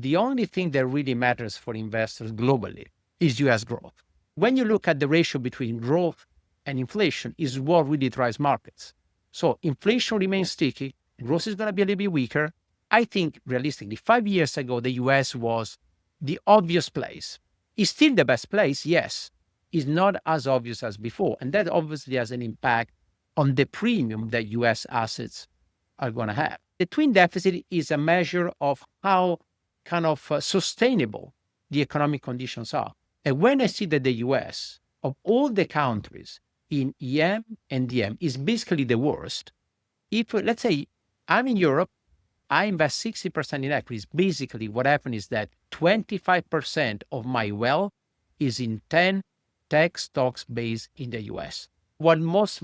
the only thing that really matters for investors globally is US growth. When you look at the ratio between growth and inflation is what really drives markets. So inflation remains sticky, growth is going to be a little bit weaker. I think realistically, 5 years ago, the US was the obvious place. It's still the best place, yes. It's not as obvious as before. And that obviously has an impact on the premium that US assets are going to have. The twin deficit is a measure of how kind of sustainable the economic conditions are. And when I see that the US, of all the countries in EM and DM, is basically the worst, if, let's say, I'm in Europe, I invest 60% in equities. Basically, what happened is that 25% of my wealth is in 10 tech stocks based in the US. What most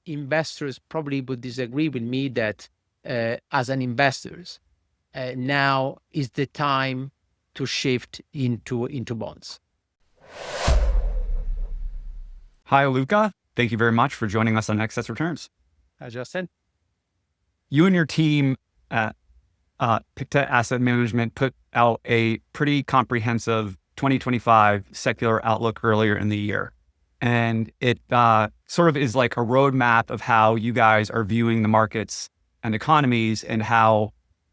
investors probably would disagree with me that as an investors, now is the time to shift into bonds. Hi, Luca. Thank you very much for joining us on Excess Returns. Hi, Justin. You and your team at Pictet Asset Management put out a pretty comprehensive 2025 secular outlook earlier in the year. And it sort of is like a roadmap of how you guys are viewing the markets and economies and how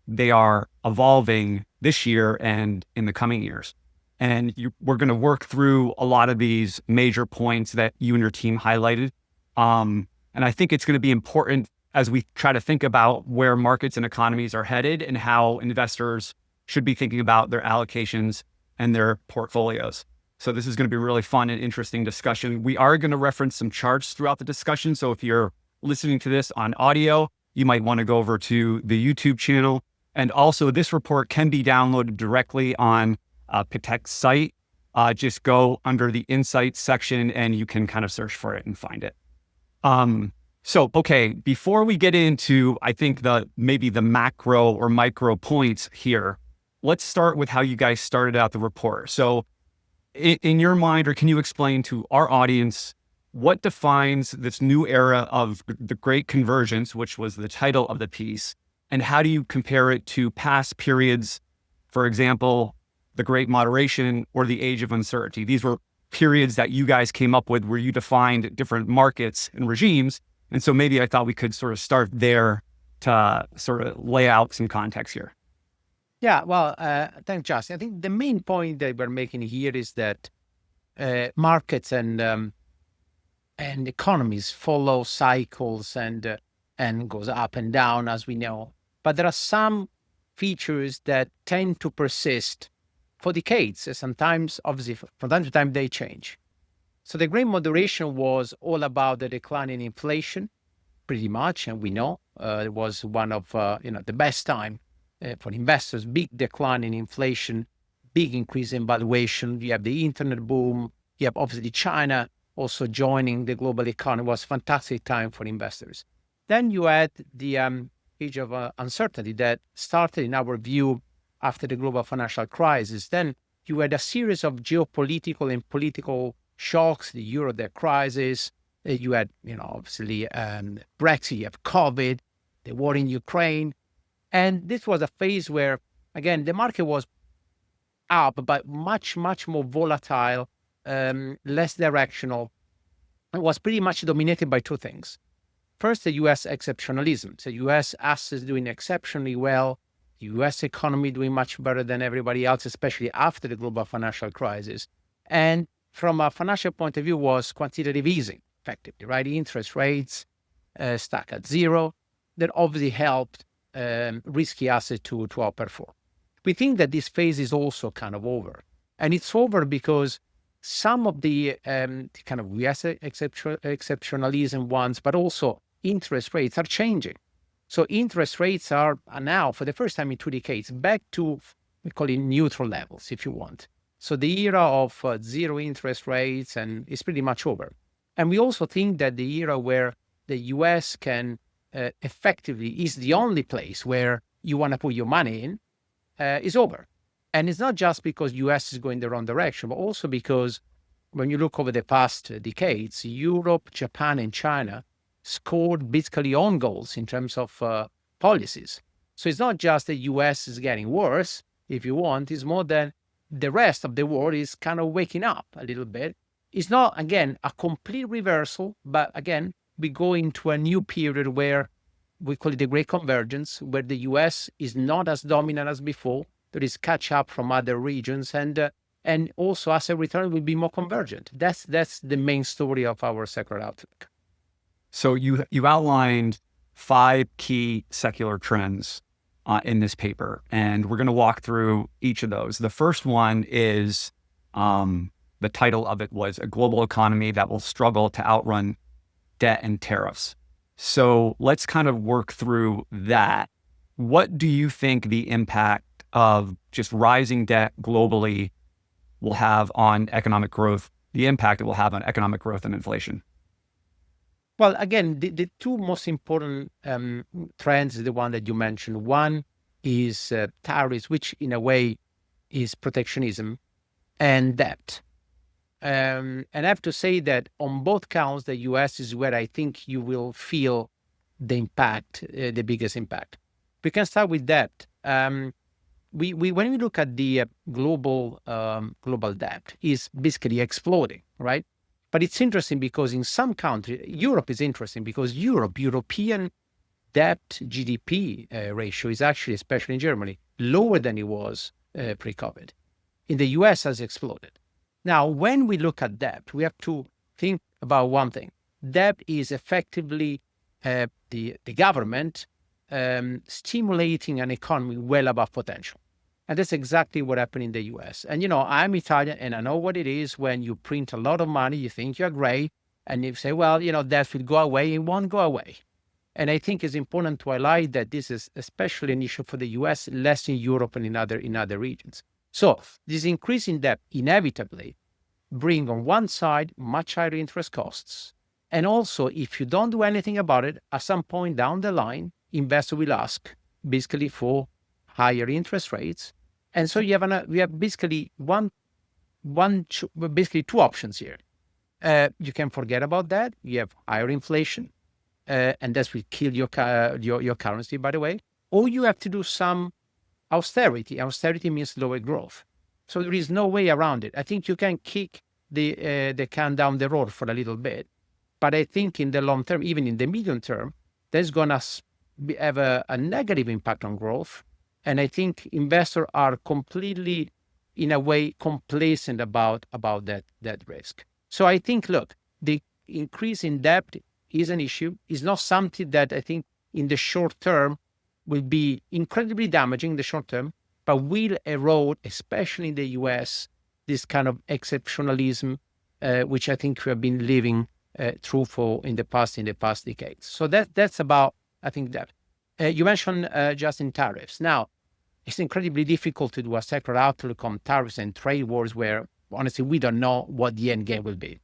they are evolving this year and in the coming years. And we're going to work through a lot of these major points that you and your team highlighted. And I think it's going to be important as we try to think about where markets and economies are headed and how investors should be thinking about their allocations and their portfolios. So this is going to be a really fun and interesting discussion. We are going to reference some charts throughout the discussion. So if you're listening to this on audio, you might want to go over to the YouTube channel. And also this report can be downloaded directly on Pictet's site. Just go under the Insights section and you can kind of search for it and find it. Okay, before we get into, I think maybe the macro or micro points here, let's start with how you guys started out the report. So in your mind, or can you explain to our audience what defines this new era of the Great Convergence, which was the title of the piece, and how do you compare it to past periods, for example, the Great Moderation or the Age of Uncertainty? These were periods that you guys came up with where you defined different markets and regimes. And so maybe I thought we could sort of start there to sort of lay out some context here. Yeah, well, thanks, Justin. I think the main point that we're making here is that markets and economies follow cycles and goes up and down, as we know. But there are some features that tend to persist for decades. Sometimes, obviously, from time to time, they change. So the Great Moderation was all about the decline in inflation, pretty much, and we know it was one of the best time for investors. Big decline in inflation, big increase in valuation. You have the internet boom. You have obviously China also joining the global economy. It was a fantastic time for investors. Then you had the age of uncertainty that started, in our view, after the global financial crisis. Then you had a series of geopolitical and political shocks, the euro debt crisis. You had, obviously Brexit, you have COVID, the war in Ukraine. And this was a phase where, again, the market was up, but much, much more volatile, less directional. It was pretty much dominated by two things. First, the US exceptionalism. So US assets doing exceptionally well, the US economy doing much better than everybody else, especially after the global financial crisis. And from a financial point of view, was quantitative easing, effectively, right? Interest rates stuck at zero. That obviously helped risky assets to outperform. We think that this phase is also kind of over. And it's over because some of the kind of US exceptionalism ones, but also interest rates are changing. So interest rates are now, for the first time in 2 decades, back to, we call it neutral levels, if you want. So the era of zero interest rates and is pretty much over. And we also think that the era where the US can effectively is the only place where you want to put your money in is over. And it's not just because US is going the wrong direction, but also because when you look over the past decades, Europe, Japan, and China scored basically own goals in terms of policies. So it's not just the US is getting worse, if you want, is more than the rest of the world is kind of waking up a little bit. It's not, again, a complete reversal, but again, we go into a new period where we call it the Great Convergence, where the US is not as dominant as before. There is catch up from other regions, and also asset return will be more convergent. That's the main story of our secular outlook. So you outlined 5 key secular trends in this paper, and we're going to walk through each of those. The first one is the title of it was A Global Economy That Will Struggle to Outrun Debt and Tariffs. So let's kind of work through that. What do you think the impact of just rising debt globally will have on economic growth, the impact it will have on economic growth and inflation? Well, again, the two most important trends is the one that you mentioned. One is tariffs, which in a way is protectionism, and debt. And I have to say that on both counts, the US is where I think you will feel the impact, the biggest impact. We can start with debt. When we look at the global debt, is basically exploding, right? But it's interesting because in some countries, Europe is interesting because European debt GDP ratio is actually, especially in Germany, lower than it was pre-COVID. In the US has exploded. Now, when we look at debt, we have to think about one thing. Debt is effectively the government stimulating an economy well above potential. And that's exactly what happened in the US. And, I'm Italian and I know what it is when you print a lot of money, you think you're great, and you say, well, debt will go away. It won't go away. And I think it's important to highlight that this is especially an issue for the US, less in Europe and in other regions. So this increase in debt inevitably bring on one side much higher interest costs. And also, if you don't do anything about it, at some point down the line, investor will ask basically for higher interest rates. And so we have basically basically two options here. You can forget about that. You have higher inflation, and that will kill your currency, by the way. Or you have to do some austerity. Austerity means lower growth. So there is no way around it. I think you can kick the can down the road for a little bit, but I think in the long term, even in the medium term, that's going to have a negative impact on growth. And I think investors are completely, in a way, complacent about that risk. So I think, look, the increase in debt is an issue. It's not something that I think in the short term will be incredibly damaging in the short term, but will erode, especially in the US, this kind of exceptionalism, which I think we have been living through in the past decades. So that's about, I think, that. You mentioned just in tariffs. Now, it's incredibly difficult to do a secular outlook on tariffs and trade wars where, honestly, we don't know what the end game will be.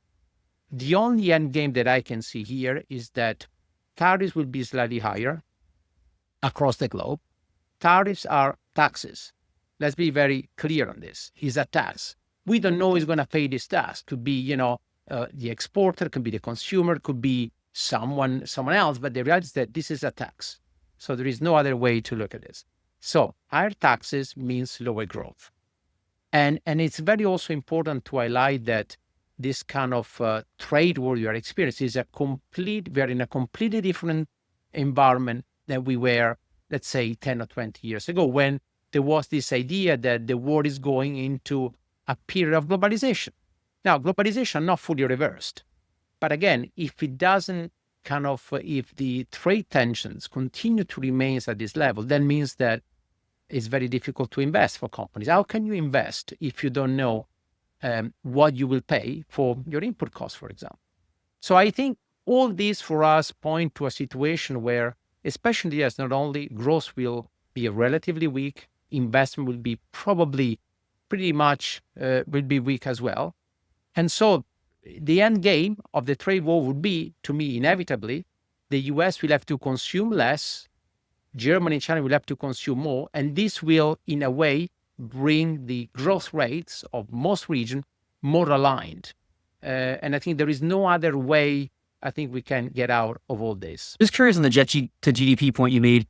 The only end game that I can see here is that tariffs will be slightly higher across the globe. Tariffs are taxes. Let's be very clear on this. It's a tax. We don't know who's going to pay this tax. Could be, the exporter, could be the consumer, could be someone else. But the reality is that this is a tax. So there is no other way to look at this. So higher taxes means lower growth. And it's very also important to highlight that this kind of trade war you are experiencing is we are in a completely different environment than we were, let's say, 10 or 20 years ago, when there was this idea that the world is going into a period of globalization. Now, globalization not fully reversed. But again, if it doesn't if the trade tensions continue to remain at this level, that means that it's very difficult to invest for companies. How can you invest if you don't know what you will pay for your input costs, for example? So I think all these for us point to a situation where, especially as not only growth will be relatively weak, investment will be probably pretty much will be weak as well. And so the end game of the trade war would be, to me, inevitably, the US will have to consume less, Germany and China will have to consume more, and this will, in a way, bring the growth rates of most regions more aligned. And I think there is no other way I think we can get out of all this. Just curious on the debt to GDP point you made.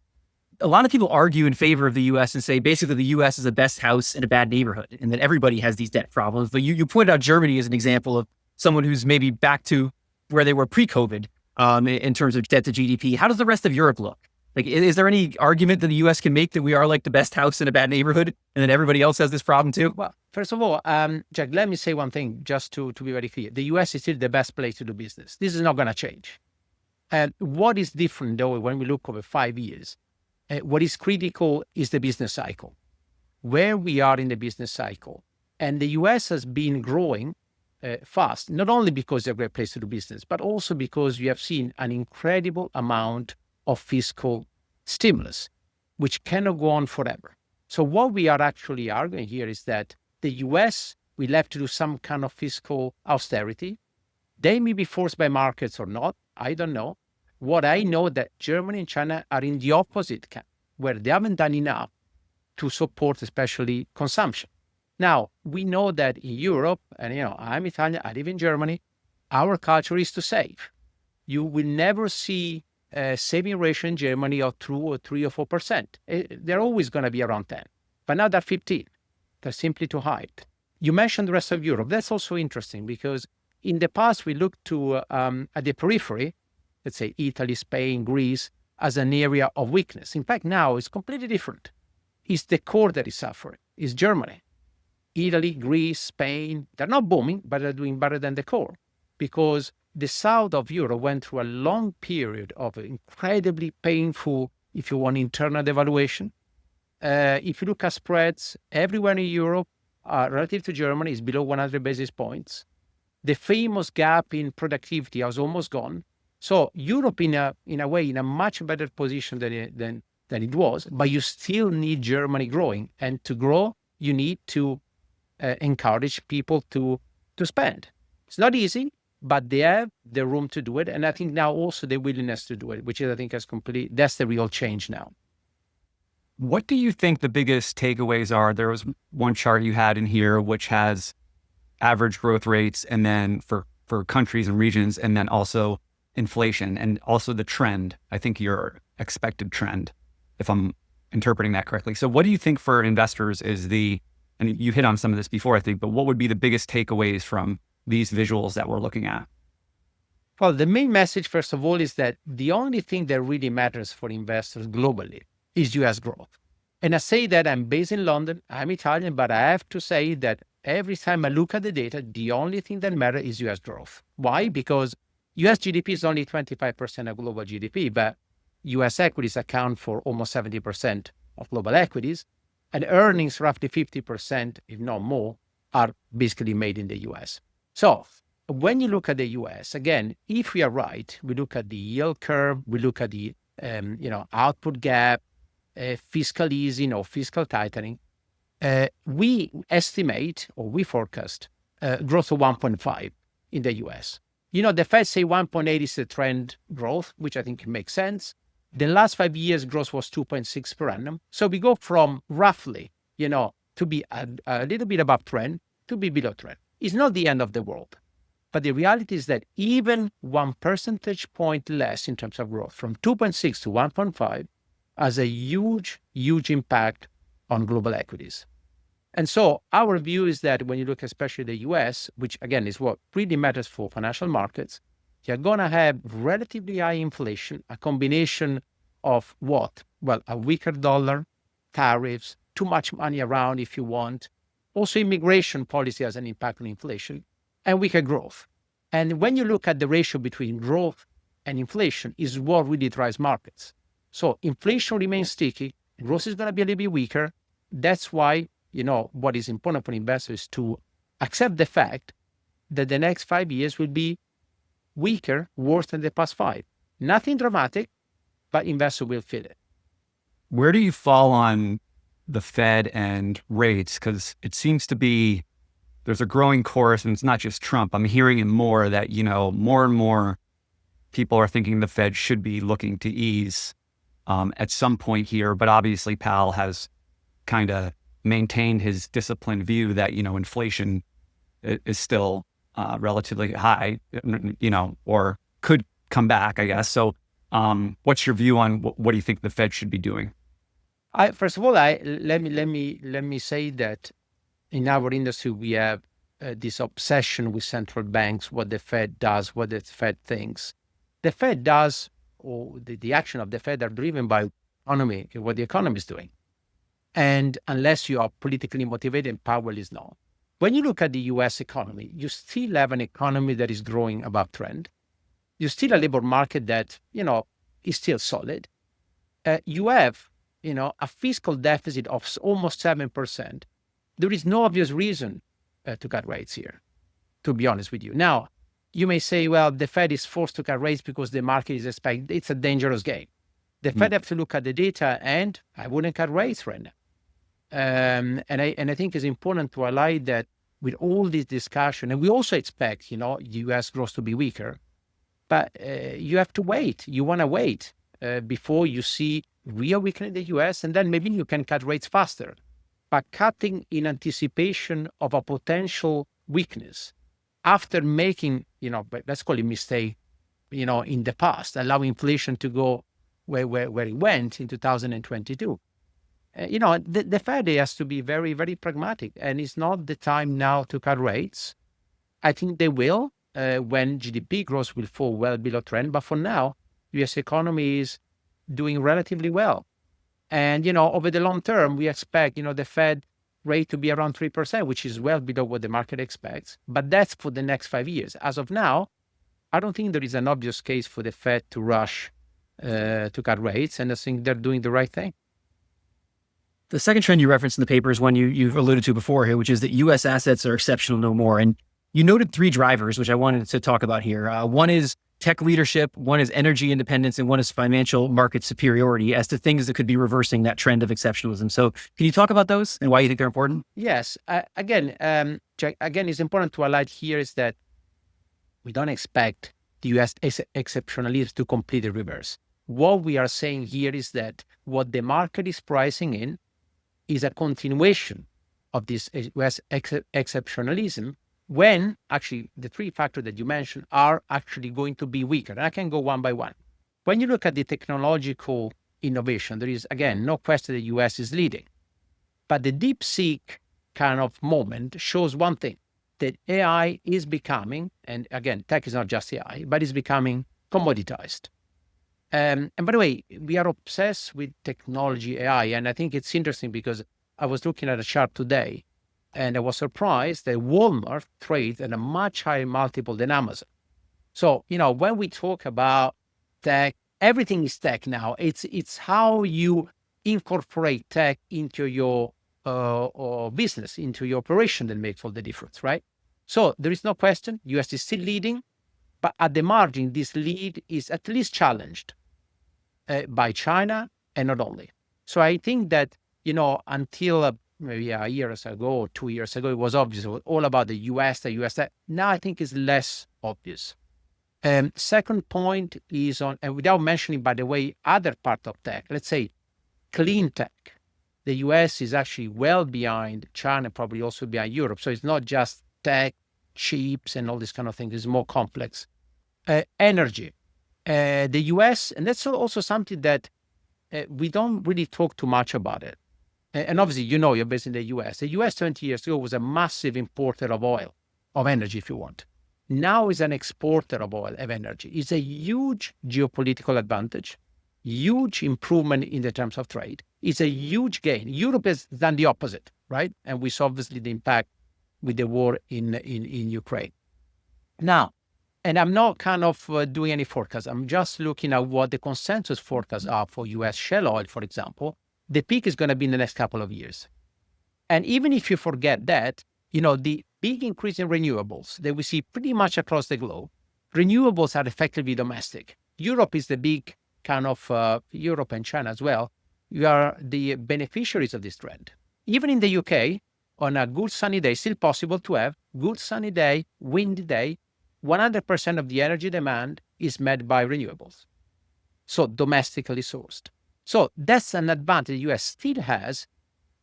a lot of people argue in favor of the U.S. and say basically the U.S. is the best house in a bad neighborhood, and that everybody has these debt problems. But you pointed out Germany as an example of someone who's maybe back to where they were pre-COVID in terms of debt to GDP. How does the rest of Europe look? Like, is there any argument that the U.S. can make that we are like the best house in a bad neighborhood and that everybody else has this problem too? Well, first of all, Jack, let me say one thing just to be very clear. The US is still the best place to do business. This is not going to change. And what is different, though, when we look over 5 years, what is critical is the business cycle, where we are in the business cycle. And the US has been growing fast, not only because they're a great place to do business, but also because we have seen an incredible amount of fiscal stimulus, which cannot go on forever. So what we are actually arguing here is that the US will have to do some kind of fiscal austerity. They may be forced by markets or not. I don't know. What I know that Germany and China are in the opposite camp, where they haven't done enough to support especially consumption. Now, we know that in Europe, and I'm Italian, I live in Germany, our culture is to save. You will never see a saving ratio in Germany of 2 or 3 or 4%. They're always going to be around 10. But now they're 15. They're simply too high. You mentioned the rest of Europe. That's also interesting because in the past, we looked to at the periphery, let's say Italy, Spain, Greece, as an area of weakness. In fact, now it's completely different. It's the core that is suffering. It's Germany. Italy, Greece, Spain, they're not booming, but they're doing better than the core because the south of Europe went through a long period of incredibly painful, if you want, internal devaluation. If you look at spreads, everywhere in Europe, relative to Germany, is below 100 basis points. The famous gap in productivity has almost gone. So Europe, in a way, in a much better position than it was, but you still need Germany growing. And to grow, you need to encourage people to spend. It's not easy, but they have the room to do it. And I think now also the willingness to do it, which is, I think, that's the real change now. What do you think the biggest takeaways are? There was one chart you had in here, which has average growth rates and then for countries and regions, and then also inflation and also the trend. I think your expected trend, if I'm interpreting that correctly. So what do you think for investors is and you hit on some of this before, I think, but what would be the biggest takeaways from these visuals that we're looking at? Well, the main message, first of all, is that the only thing that really matters for investors globally is US growth. And I say that I'm based in London, I'm Italian, but I have to say that every time I look at the data, the only thing that matters is US growth. Why? Because US GDP is only 25% of global GDP, but US equities account for almost 70% of global equities, and earnings, roughly 50%, if not more, are basically made in the US. So when you look at the US, again, if we are right, we look at the yield curve, we look at the output gap, fiscal easing or fiscal tightening, we estimate or we forecast growth of 1.5 in the US. The Fed say 1.8 is the trend growth, which I think makes sense. The last 5 years, growth was 2.6 per annum. So we go from roughly, to be a little bit above trend to be below trend. It's not the end of the world. But the reality is that even 1 percentage point less in terms of growth, from 2.6 to 1.5, has a huge, huge impact on global equities. And so our view is that when you look especially the US, which again is what really matters for financial markets, you're going to have relatively high inflation, a combination of what? Well, a weaker dollar, tariffs, too much money around if you want. Also, immigration policy has an impact on inflation, and weaker growth. And when you look at the ratio between growth and inflation is what really drives markets. So inflation remains sticky, growth is going to be a little bit weaker. That's why, what is important for investors to accept the fact that the next 5 years will be weaker, worse than the past 5. Nothing dramatic, but investors will feel it. Where do you fall on the Fed and rates? Because it seems to be there's a growing chorus, and it's not just Trump. I'm hearing it more that, more and more people are thinking the Fed should be looking to ease at some point here. But obviously Powell has kind of maintained his disciplined view that, inflation is still relatively high, or could come back, I guess. So what's your view on what do you think the Fed should be doing? First of all, let me say that in our industry we have this obsession with central banks, what the Fed does, what the Fed thinks. The Fed does, or the action of the Fed are driven by economy, what the economy is doing. And unless you are politically motivated, Powell is not. When you look at the US economy, you still have an economy that is growing above trend. You still a labor market that, is still solid. You have, a fiscal deficit of almost 7%. There is no obvious reason to cut rates here, to be honest with you. Now, you may say, well, the Fed is forced to cut rates because the market is expecting. It's a dangerous game. The Fed have to look at the data, and I wouldn't cut rates right now. And I think it's important to highlight that with all this discussion, and we also expect, U.S. growth to be weaker, but you have to wait. You want to wait before you see real weakening in the U.S., and then maybe you can cut rates faster. But cutting in anticipation of a potential weakness after making, let's call it mistake, in the past, allowing inflation to go where it went in 2022. The Fed has to be very, very pragmatic, and it's not the time now to cut rates. I think they will when GDP growth will fall well below trend. But for now, U.S. economy is doing relatively well. And, over the long term, we expect, the Fed rate to be around 3%, which is well below what the market expects. But that's for the next 5 years. As of now, I don't think there is an obvious case for the Fed to rush to cut rates. And I think they're doing the right thing. The second trend you referenced in the paper is one you've alluded to before here, which is that U.S. assets are exceptional no more. And you noted 3 drivers, which I wanted to talk about here. One is tech leadership, one is energy independence, and one is financial market superiority as to things that could be reversing that trend of exceptionalism. So can you talk about those and why you think they're important? Yes. Jack, it's important to highlight here is that we don't expect the U.S. exceptionalism to completely reverse. What we are saying here is that what the market is pricing in is a continuation of this US exceptionalism when actually the 3 factors that you mentioned are actually going to be weaker. And I can go one by one. When you look at the technological innovation, there is, again, no question the US is leading. But the DeepSeek kind of moment shows one thing, that AI is becoming, and again, tech is not just AI, but it's becoming commoditized. And by the way, we are obsessed with technology, AI, and I think it's interesting because I was looking at a chart today, and I was surprised that Walmart trades at a much higher multiple than Amazon. So, when we talk about tech, everything is tech now. It's how you incorporate tech into your business, into your operation that makes all the difference, right? So there is no question, US is still leading, but at the margin, this lead is at least challenged by China, and not only. So I think that, until maybe a year ago or 2 years ago, it was obvious. It was all about the US. Now I think it's less obvious. Second point is on, and without mentioning, by the way, other part of tech, let's say clean tech. The US is actually well behind China, probably also behind Europe. So it's not just tech, chips, and all this kind of thing. It's more complex. Energy. The US, and that's also something that we don't really talk too much about it. And obviously, you're based in the US. The US 20 years ago was a massive importer of oil, of energy, if you want. Now is an exporter of oil, of energy. It's a huge geopolitical advantage, huge improvement in the terms of trade. It's a huge gain. Europe has done the opposite, right? And we saw obviously the impact with the war in Ukraine. Now, and I'm not kind of doing any forecast. I'm just looking at what the consensus forecasts are for US shale oil, for example. The peak is going to be in the next couple of years. And even if you forget that, the big increase in renewables that we see pretty much across the globe, renewables are effectively domestic. Europe is the big kind of, Europe and China as well, you are the beneficiaries of this trend. Even in the UK, on a good sunny day, still possible to have good sunny day, windy day, 100% of the energy demand is met by renewables. So domestically sourced. So that's an advantage the US still has,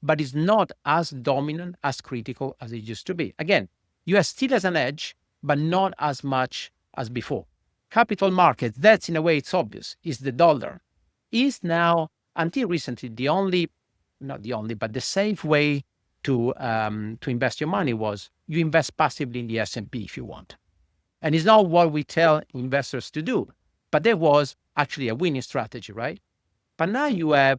but is not as dominant, as critical as it used to be. Again, US still has an edge, but not as much as before. Capital markets, that's in a way, it's obvious, is the dollar, is now, until recently, the only not the only, but the safe way to invest your money was you invest passively in the S&P if you want. And it's not what we tell investors to do, but there was actually a winning strategy, right? But now you have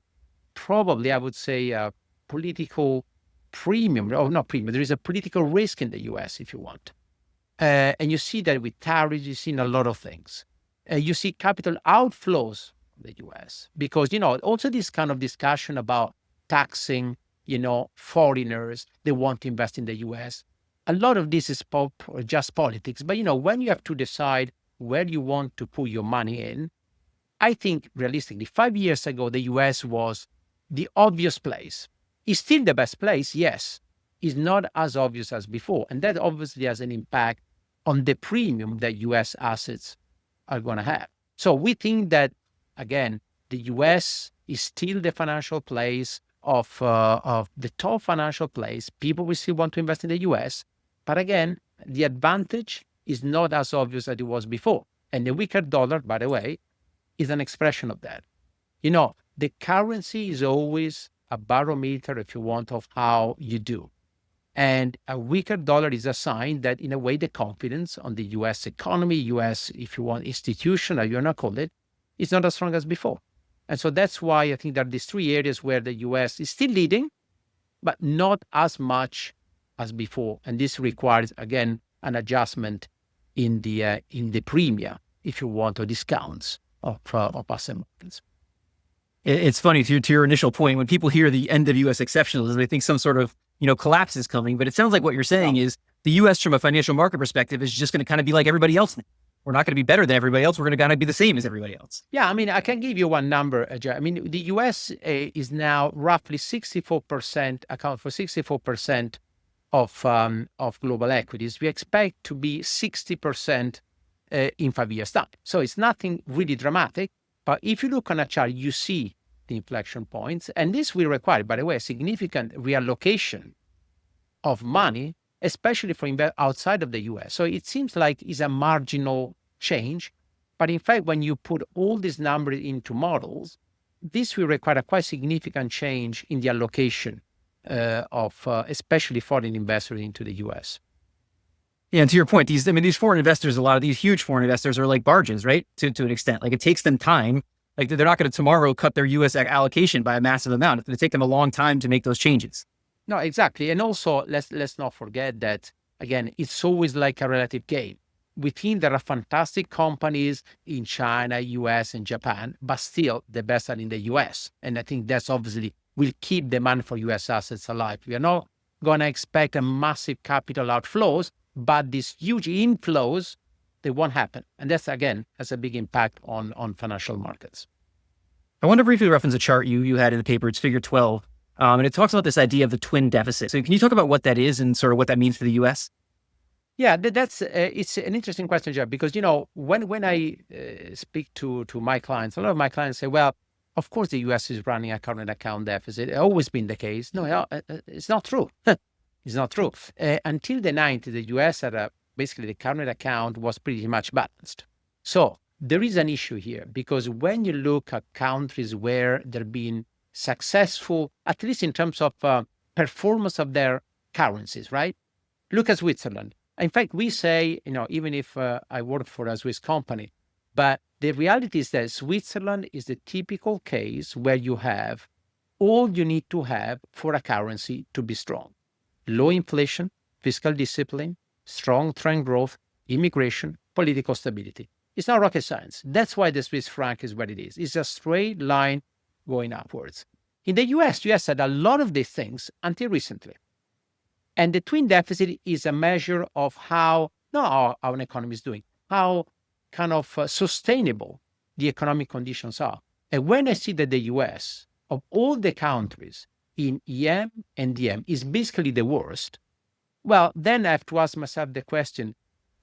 probably, I would say, a political premium, or not premium, there is a political risk in the US if you want. And you see that with tariffs, you've seen a lot of things. You see capital outflows from the US because, also this kind of discussion about taxing, foreigners, they want to invest in the US. A lot of this is just politics. But, when you have to decide where you want to put your money in, I think realistically, 5 years ago, the US was the obvious place. It's still the best place, yes. It's not as obvious as before. And that obviously has an impact on the premium that US assets are going to have. So we think that, again, the US is still the financial place of the top financial place. People will still want to invest in the US. But again, the advantage is not as obvious as it was before. And the weaker dollar, by the way, is an expression of that. The currency is always a barometer, if you want, of how you do. And a weaker dollar is a sign that, in a way, the confidence on the US economy, US, if you want, institution, or you want to call it, is not as strong as before. And so that's why I think there are these three areas where the US is still leading, but not as much as before. And this requires, again, an adjustment in the premia, if you want, or discounts of asset markets. It's funny to your initial point, when people hear the end of U.S. exceptionalism, they think some sort of, collapse is coming. But it sounds like what you're saying is the U.S. from a financial market perspective is just going to kind of be like everybody else now. We're not going to be better than everybody else. We're going to kind of be the same as everybody else. Yeah, I can give you one number, Ajay. The U.S. is now roughly 64%, account for 64% of global equities. We expect to be 60% in 5 years' time. So it's nothing really dramatic. But if you look on a chart, you see the inflection points. And this will require, by the way, a significant reallocation of money, especially for outside of the US. So it seems like it's a marginal change. But in fact, when you put all these numbers into models, this will require a quite significant change in the allocation of especially foreign investors into the US. Yeah, and to your point, these foreign investors, a lot of these huge foreign investors are like barges, right? To an extent, like it takes them time. Like they're not going to tomorrow cut their U.S. allocation by a massive amount. It's going to take them a long time to make those changes. No, exactly. And also, let's not forget that, again, it's always like a relative game. We think there are fantastic companies in China, U.S., and Japan, but still the best are in the U.S. And I think that's obviously will keep demand for U.S. assets alive. We are not going to expect a massive capital outflows, but these huge inflows, they won't happen. And that's, again, has a big impact on financial markets. I want to briefly reference a chart you had in the paper. It's figure 12. And it talks about this idea of the twin deficit. So can you talk about what that is and sort of what that means for the U.S.? Yeah, that's it's an interesting question, Jeff, because, when I speak to my clients, a lot of my clients say, well, of course, the U.S. is running a current account deficit. It's always been the case. No, it's not true. It's not true. Until the 90s, the U.S. had basically the current account was pretty much balanced. So there is an issue here because when you look at countries where they've been successful, at least in terms of performance of their currencies, right? Look at Switzerland. In fact, we say, even if I work for a Swiss company, but the reality is that Switzerland is the typical case where you have all you need to have for a currency to be strong. Low inflation, fiscal discipline, strong trend growth, immigration, political stability. It's not rocket science. That's why the Swiss franc is what it is. It's a straight line going upwards. In the US had a lot of these things until recently. And the twin deficit is a measure of how, not how an economy is doing, how kind of sustainable the economic conditions are. And when I see that the US, of all the countries in EM and DM, is basically the worst, well, then I have to ask myself the question,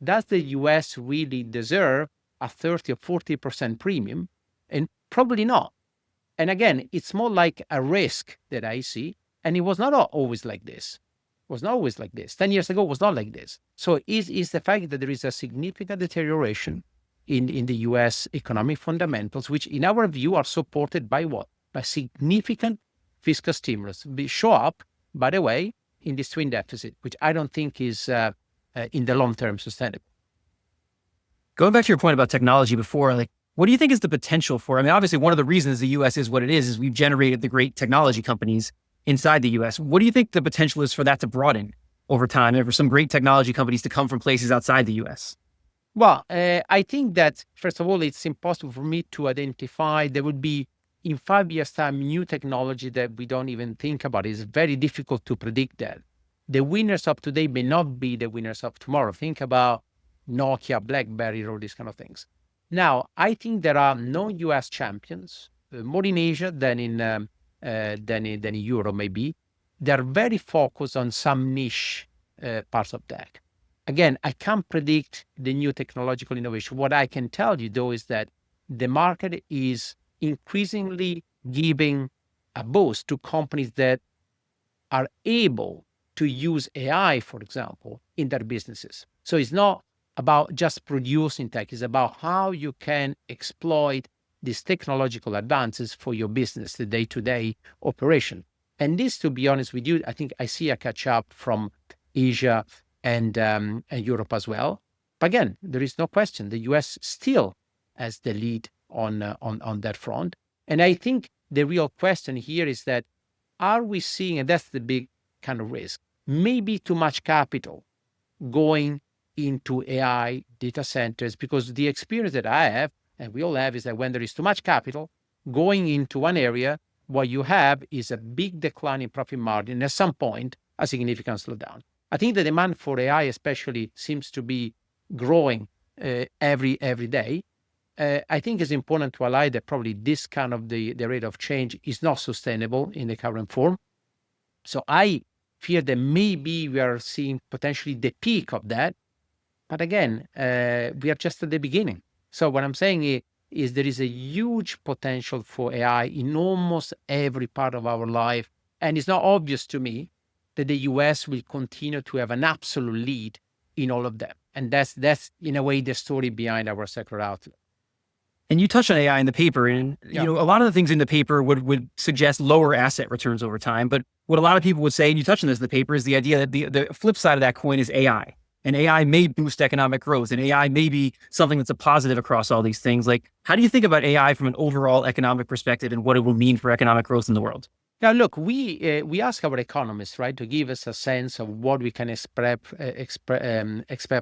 does the US really deserve a 30 or 40% premium? And probably not. And again, it's more like a risk that I see. And it was not always like this. It was not always like this. 10 years ago, it was not like this. So is the fact that there is a significant deterioration in the US economic fundamentals, which in our view are supported by what? By significant fiscal stimulus show up, by the way, in this twin deficit, which I don't think is in the long term sustainable. Going back to your point about technology before, like, what do you think is the potential for? I mean, obviously, one of the reasons the U.S. is what it is we've generated the great technology companies inside the U.S. What do you think the potential is for that to broaden over time and for some great technology companies to come from places outside the U.S.? Well, I think that, first of all, it's impossible for me to identify. There would be, in 5 years' time, new technology that we don't even think about. It's very difficult to predict that. The winners of today may not be the winners of tomorrow. Think about Nokia, BlackBerry, all these kind of things. Now, I think there are no U.S. champions, more in Asia than in Europe, maybe. They're very focused on some niche parts of tech. Again, I can't predict the new technological innovation. What I can tell you, though, is that the market is increasingly giving a boost to companies that are able to use AI, for example, in their businesses. So it's not about just producing tech. It's about how you can exploit these technological advances for your business, the day-to-day operation. And this, to be honest with you, I think I see a catch-up from Asia and Europe as well. But again, there is no question the U.S. still has the lead on that front. And I think the real question here is that, are we seeing, and that's the big kind of risk, maybe too much capital going into AI data centers? Because the experience that I have, and we all have, is that when there is too much capital going into one area, what you have is a big decline in profit margin, and at some point, a significant slowdown. I think the demand for AI especially seems to be growing every day. I think it's important to highlight that probably this kind of the rate of change is not sustainable in the current form. So I fear that maybe we are seeing potentially the peak of that. But again, we are just at the beginning. So what I'm saying is there is a huge potential for AI in almost every part of our life. And it's not obvious to me that the US will continue to have an absolute lead in all of them. And that's in a way the story behind our secular outlook. And you touched on AI in the paper, and you know, a lot of the things in the paper would suggest lower asset returns over time. But what a lot of people would say, and you touched on this in the paper, is the idea that the flip side of that coin is AI. And AI may boost economic growth, and AI may be something that's a positive across all these things. Like, how do you think about AI from an overall economic perspective and what it will mean for economic growth in the world? Now, look, we ask our economists, right, to give us a sense of what we can expect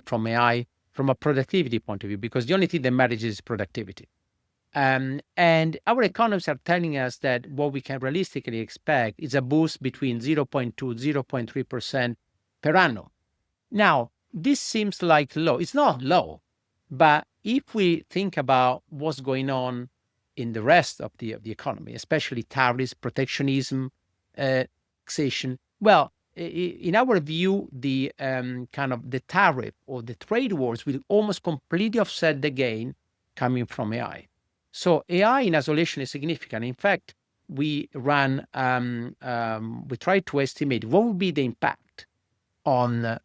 from AI from a productivity point of view, because the only thing that matters is productivity. And our economists are telling us that what we can realistically expect is a boost between 0.2, 0.3% per annum. Now, this seems like low. It's not low, but if we think about what's going on in the rest of the economy, especially tariffs, protectionism, taxation, well, in our view, the kind of the tariff or the trade wars will almost completely offset the gain coming from AI. So AI in isolation is significant. In fact, we tried to estimate what would be the impact on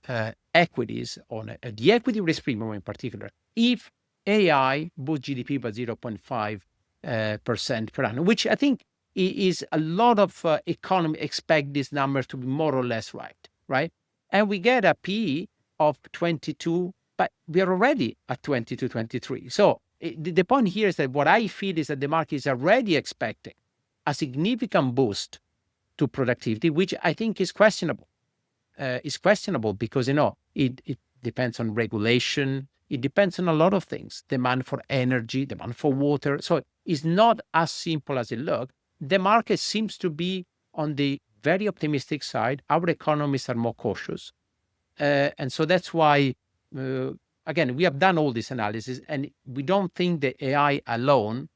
equities, on the equity risk premium in particular, if AI boosts GDP by 0.5% per annum, which I think is a lot of economists expect these numbers to be more or less right? And we get a PE of 22, but we are already at 22, 23. So the point here is that what I feel is that the market is already expecting a significant boost to productivity, which I think is questionable. It's questionable because, it depends on regulation. It depends on a lot of things, demand for energy, demand for water. So it's not as simple as it looks. The market seems to be on the very optimistic side. Our economists are more cautious. And so that's why, again, we have done all this analysis, and we don't think that AI alone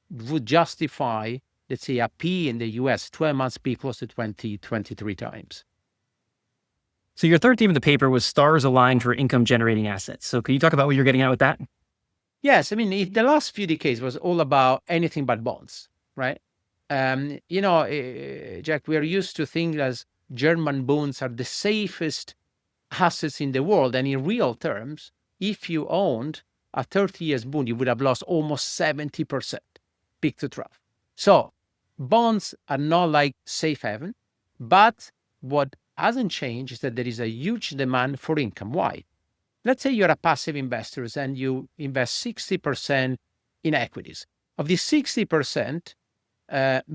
would justify, let's say, a P in the US, 12 months P close to 20, 23 times. So your third theme of the paper was stars aligned for income generating assets. So can you talk about what you're getting at with that? Yes. I mean, the last few decades was all about anything but bonds, right? Jack, we are used to think as German bonds are the safest assets in the world. And in real terms, if you owned a 30 years bond, you would have lost almost 70% peak to trough. So bonds are not like safe haven, but what hasn't changed is that there is a huge demand for income. Why? Let's say you're a passive investor and you invest 60% in equities. Of these 60%,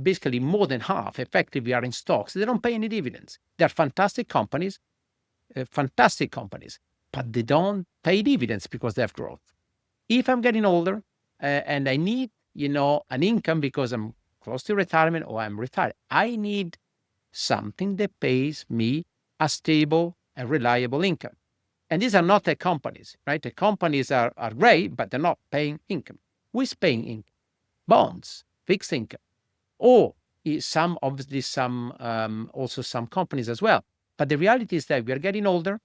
basically more than half effectively are in stocks. They don't pay any dividends. They're fantastic companies, but they don't pay dividends because they have growth. If I'm getting older and I need, an income because I'm close to retirement or I'm retired, I need something that pays me a stable and reliable income. And these are not tech companies, right? The companies are great, but they're not paying income. Who's paying income? Bonds, fixed income, or also some companies as well. But the reality is that we are getting older.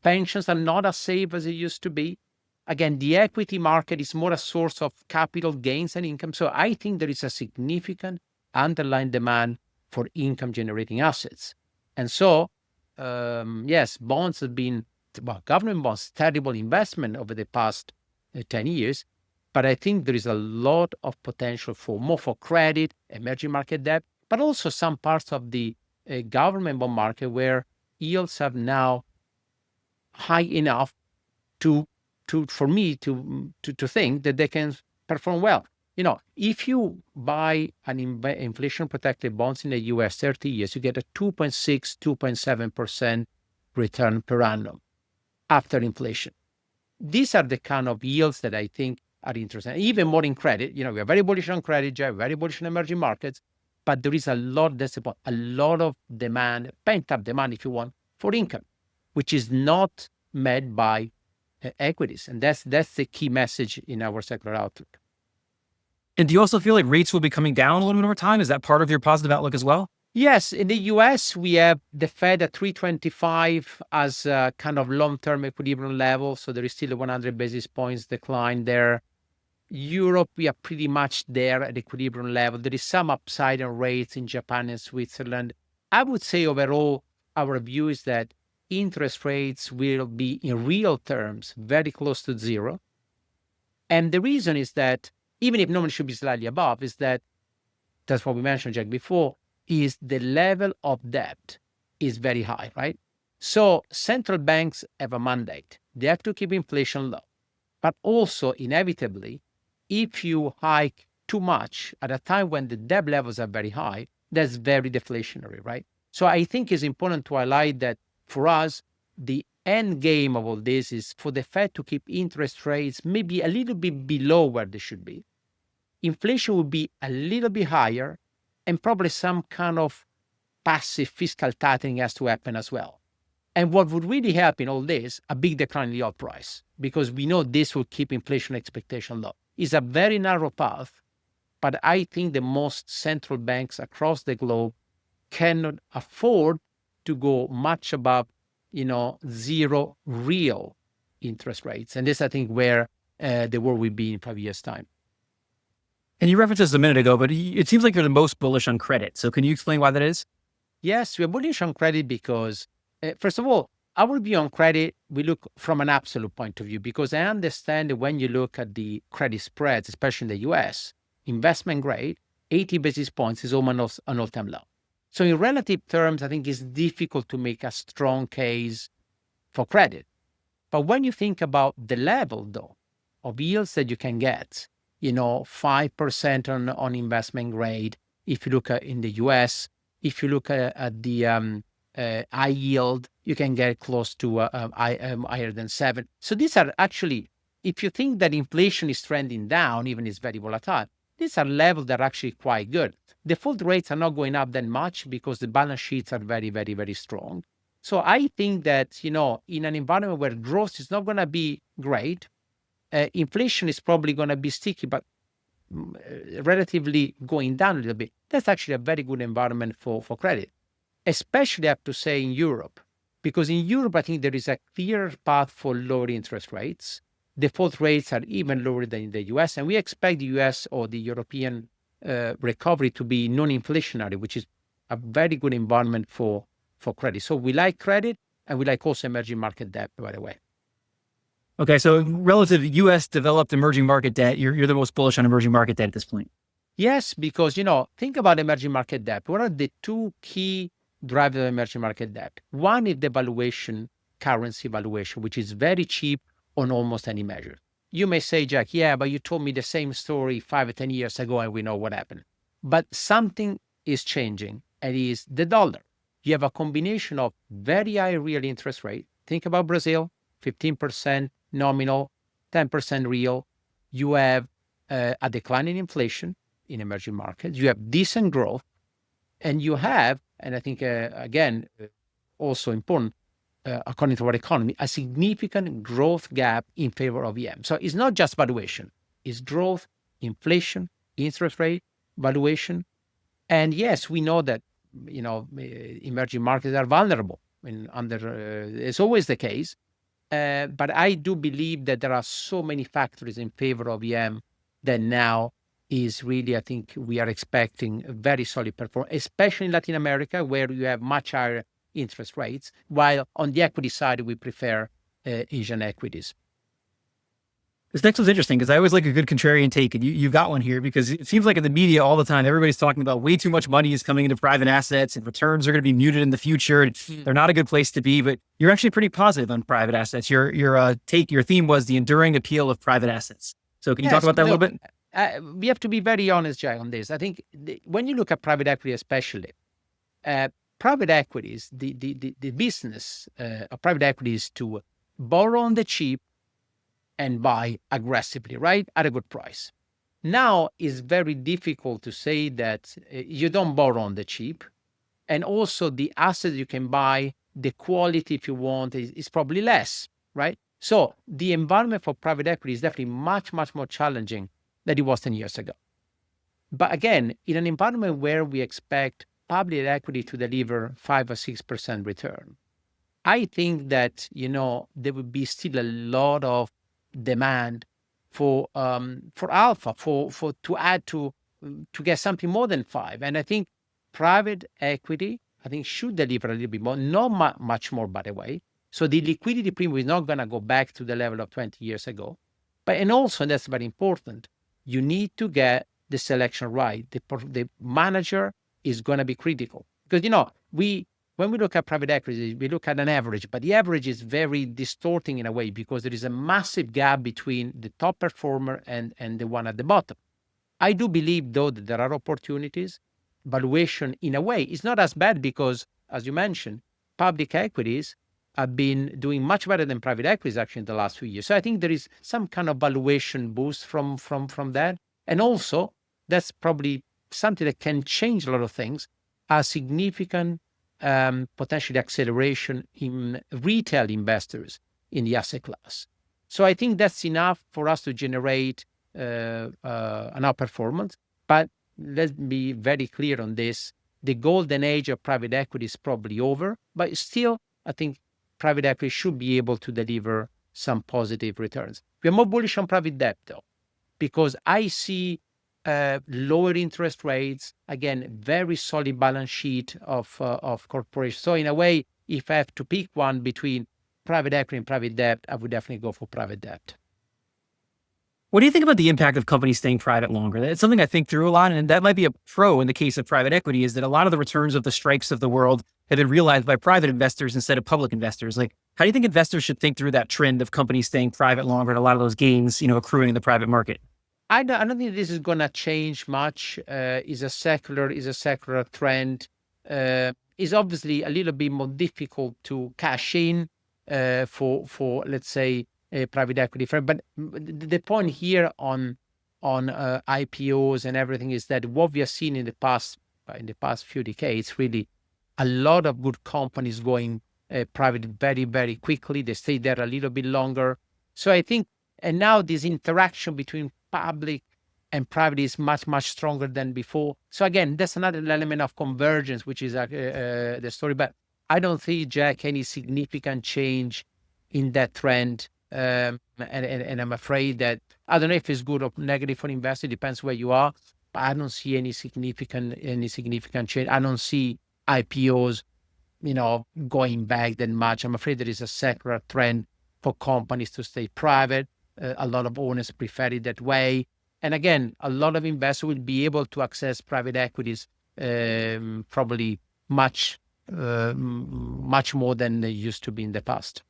Pensions are not as safe as it used to be. Again, the equity market is more a source of capital gains and income. So I think there is a significant underlying demand for income generating assets. And so, yes, bonds have been, government bonds, terrible investment over the past 10 years. But I think there is a lot of potential for credit, emerging market debt, but also some parts of the government bond market where yields are now high enough for me to think that they can perform well. If you buy an inflation protected bonds in the US 30 years, you get a 2.6, 2.7% return per annum after inflation. These are the kind of yields that I think are interesting. Even more in credit, we are very bullish on credit, very bullish on emerging markets, but there is a lot of demand, pent up demand, if you want, for income, which is not met by equities. And that's the key message in our secular outlook. And do you also feel like rates will be coming down a little bit over time? Is that part of your positive outlook as well? Yes. In the US, we have the Fed at 325 as a kind of long-term equilibrium level. So there is still a 100 basis points decline there. Europe, we are pretty much there at equilibrium level. There is some upside in rates in Japan and Switzerland. I would say overall, our view is that interest rates will be in real terms very close to zero. And the reason is that even if normally should be slightly above, is that's what we mentioned, Jack, before, is the level of debt is very high, right? So central banks have a mandate. They have to keep inflation low. But also, inevitably, if you hike too much at a time when the debt levels are very high, that's very deflationary, right? So I think it's important to highlight that for us, the end game of all this is for the Fed to keep interest rates maybe a little bit below where they should be. Inflation will be a little bit higher, and probably some kind of passive fiscal tightening has to happen as well. And what would really help in all this, a big decline in the oil price, because we know this will keep inflation expectation low. It's a very narrow path, but I think the most central banks across the globe cannot afford to go much above, zero real interest rates. And this, I think, where the world will be in 5 years' time. And you referenced this a minute ago, but it seems like you're the most bullish on credit. So can you explain why that is? Yes, we're bullish on credit because, first of all, our view on credit, we look from an absolute point of view, because I understand that when you look at the credit spreads, especially in the US, investment grade, 80 basis points is almost an all-time low. So in relative terms, I think it's difficult to make a strong case for credit. But when you think about the level, though, of yields that you can get, 5% on investment grade, if you look at in the US, if you look at the high yield, you can get close to higher than 7. So these are actually, if you think that inflation is trending down, even it's very volatile, these are levels that are actually quite good. Default rates are not going up that much because the balance sheets are very, very, very strong. So I think that, in an environment where growth is not going to be great, inflation is probably going to be sticky, but relatively going down a little bit. That's actually a very good environment for credit, especially I have to say in Europe, because in Europe, I think there is a clear path for lower interest rates. Default rates are even lower than in the US, and we expect the US or the European recovery to be non-inflationary, which is a very good environment for credit. So we like credit, and we like also emerging market debt, by the way. Okay, so relative US developed emerging market debt, you're the most bullish on emerging market debt at this point. Yes, because, think about emerging market debt. What are the two key drivers of emerging market debt? One is the valuation, currency valuation, which is very cheap on almost any measure. You may say, Jack, yeah, but you told me the same story 5 or 10 years ago and we know what happened. But something is changing, and it is the dollar. You have a combination of very high real interest rate. Think about Brazil, 15% nominal, 10% real. You have a decline in inflation in emerging markets. You have decent growth, and you have, and I think, again, also important, according to our economy, a significant growth gap in favor of EM. So it's not just valuation, it's growth, inflation, interest rate, valuation. And yes, we know that, emerging markets are vulnerable. It's always the case. But I do believe that there are so many factors in favor of EM that now is really, I think we are expecting a very solid performance, especially in Latin America, where you have much higher interest rates, while on the equity side, we prefer Asian equities. This next one's interesting because I always like a good contrarian take, and you got one here because it seems like in the media all the time, everybody's talking about way too much money is coming into private assets and returns are going to be muted in the future. They're not a good place to be, but you're actually pretty positive on private assets. Your theme was the enduring appeal of private assets. So can you talk about that a little bit? We have to be very honest, Jack, on this. I think when you look at private equity, especially, private equities, the business of private equity is to borrow on the cheap and buy aggressively, right, at a good price. Now it's very difficult to say that you don't borrow on the cheap, and also the assets you can buy, the quality, if you want, is probably less, right? So the environment for private equity is definitely much, much more challenging than it was 10 years ago. But again, in an environment where we expect public equity to deliver 5 or 6% return, I think that, there would be still a lot of demand for alpha, for to add to get something more than 5. And I think private equity, should deliver a little bit more, not much more, by the way. So the liquidity premium is not going to go back to the level of 20 years ago. And also, and that's very important, you need to get the selection right. The manager is going to be critical because, when we look at private equity, we look at an average, but the average is very distorting in a way because there is a massive gap between the top performer and the one at the bottom. I do believe, though, that there are opportunities. Valuation, in a way, is not as bad because, as you mentioned, public equities have been doing much better than private equities actually in the last few years. So I think there is some kind of valuation boost from that. And also, that's probably something that can change a lot of things, a significant potentially acceleration in retail investors in the asset class. So I think that's enough for us to generate an outperformance. But let's be very clear on this. The golden age of private equity is probably over, but still, I think private equity should be able to deliver some positive returns. We're more bullish on private debt, though, because I see lower interest rates, again, very solid balance sheet of corporations. So in a way, if I have to pick one between private equity and private debt, I would definitely go for private debt. What do you think about the impact of companies staying private longer? It's something I think through a lot, and that might be a pro in the case of private equity, is that a lot of the returns of the strikes of the world have been realized by private investors instead of public investors. Like, how do you think investors should think through that trend of companies staying private longer and a lot of those gains, accruing in the private market? I don't think this is going to change much. Is a secular trend. Is obviously a little bit more difficult to cash in for let's say a private equity firm. But the point here on IPOs and everything is that what we have seen in the past few decades, really, a lot of good companies going private very, very quickly. They stay there a little bit longer. So I think, and now this interaction between public and private is much, much stronger than before. So again, that's another element of convergence, which is the story. But I don't see, Jack, any significant change in that trend. And I'm afraid that, I don't know if it's good or negative for investors, it depends where you are, but I don't see any significant change. I don't see IPOs, going back that much. I'm afraid there is a secular trend for companies to stay private. A lot of owners prefer it that way. And again, a lot of investors will be able to access private equities probably much more than they used to be in the past.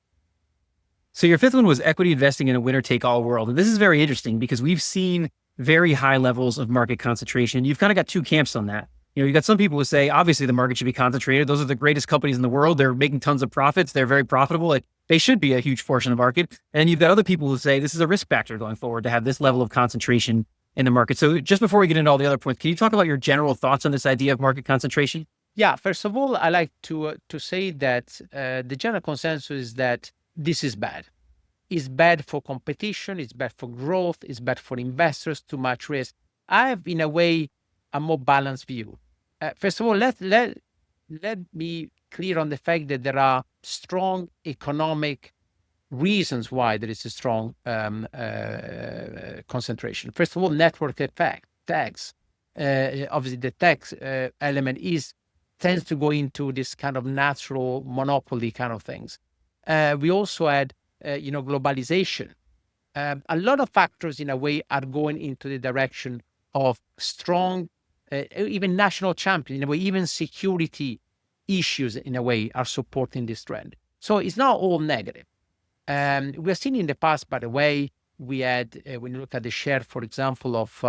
So your fifth one was equity investing in a winner-take-all world. And this is very interesting because we've seen very high levels of market concentration. You've kind of got two camps on that. You got some people who say, obviously, the market should be concentrated. Those are the greatest companies in the world. They're making tons of profits. They're very profitable. Like, they should be a huge portion of the market. And you've got other people who say this is a risk factor going forward to have this level of concentration in the market. So just before we get into all the other points, can you talk about your general thoughts on this idea of market concentration? Yeah, first of all, I like to say that the general consensus is that this is bad. It's bad for competition. It's bad for growth. It's bad for investors. Too much risk. I have, in a way, a more balanced view. First of all, let me clear on the fact that there are strong economic reasons why there is a strong concentration. First of all, network effect, tax. Obviously, the tax element tends to go into this kind of natural monopoly kind of things. We also had globalization. A lot of factors, in a way, are going into the direction of strong, even national champions, in a way, even security issues, in a way, are supporting this trend. So it's not all negative. We have seen in the past, by the way, we had, when you look at the share, for example, of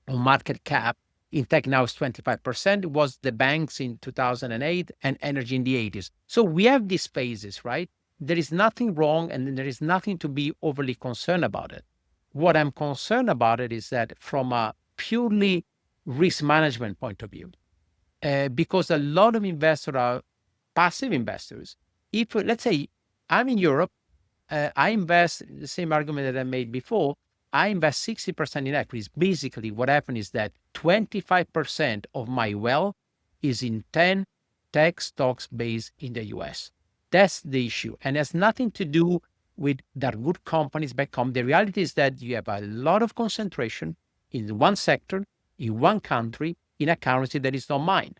market cap, in tech now is 25%. It was the banks in 2008 and energy in the 80s. So we have these phases, right? There is nothing wrong and there is nothing to be overly concerned about it. What I'm concerned about it is that from a purely risk management point of view, because a lot of investors are passive investors. If, let's say, I'm in Europe, I invest, the same argument that I made before, I invest 60% in equities. Basically, what happened is that 25% of my wealth is in 10 tech stocks based in the US. That's the issue. And it has nothing to do with that good companies back home. The reality is that you have a lot of concentration in one sector, in one country, in a currency that is not mine.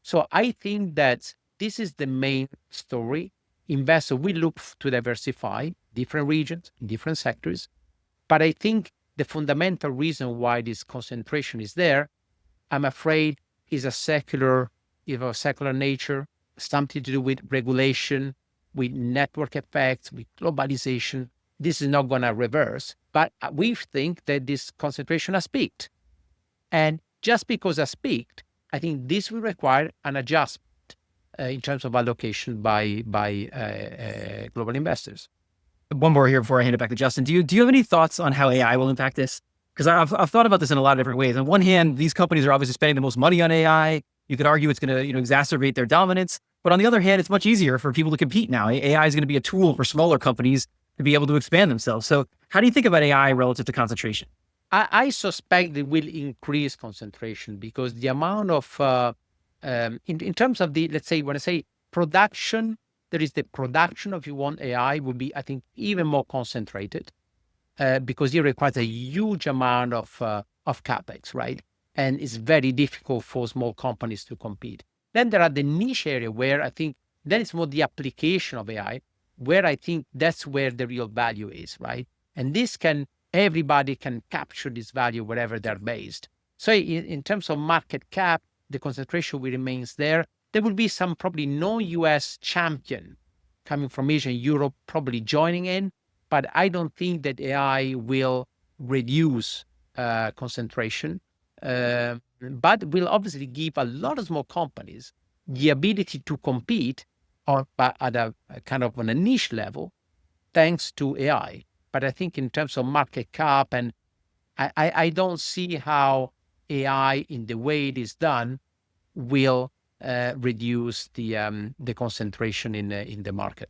So I think that this is the main story. Investors will look to diversify different regions, different sectors. But I think the fundamental reason why this concentration is there, I'm afraid, is a secular nature, something to do with regulation, with network effects, with globalization. This is not going to reverse, but we think that this concentration has peaked. And just because it has peaked, I think this will require an adjustment in terms of allocation by global investors. One more here before I hand it back to Justin. Do you have any thoughts on how AI will impact this? Because I've thought about this in a lot of different ways. On one hand, these companies are obviously spending the most money on AI. You could argue it's going to exacerbate their dominance. But on the other hand, it's much easier for people to compete now. AI is going to be a tool for smaller companies to be able to expand themselves. So how do you think about AI relative to concentration? I suspect it will increase concentration because the amount of, in terms of the, let's say, when I say production, there is the production of, if you want, AI will be, I think, even more concentrated because it requires a huge amount of CapEx, right? And it's very difficult for small companies to compete. Then there are the niche area where I think that is more the application of AI, where I think that's where the real value is, right? And everybody can capture this value wherever they're based. So in terms of market cap, the concentration will remains there. There will be some probably non-US champion coming from Asia and Europe probably joining in, but I don't think that AI will reduce concentration. But will obviously give a lot of small companies the ability to compete at a kind of on a niche level, thanks to AI. But I think in terms of market cap, and I don't see how AI, in the way it is done, will reduce the concentration in the market.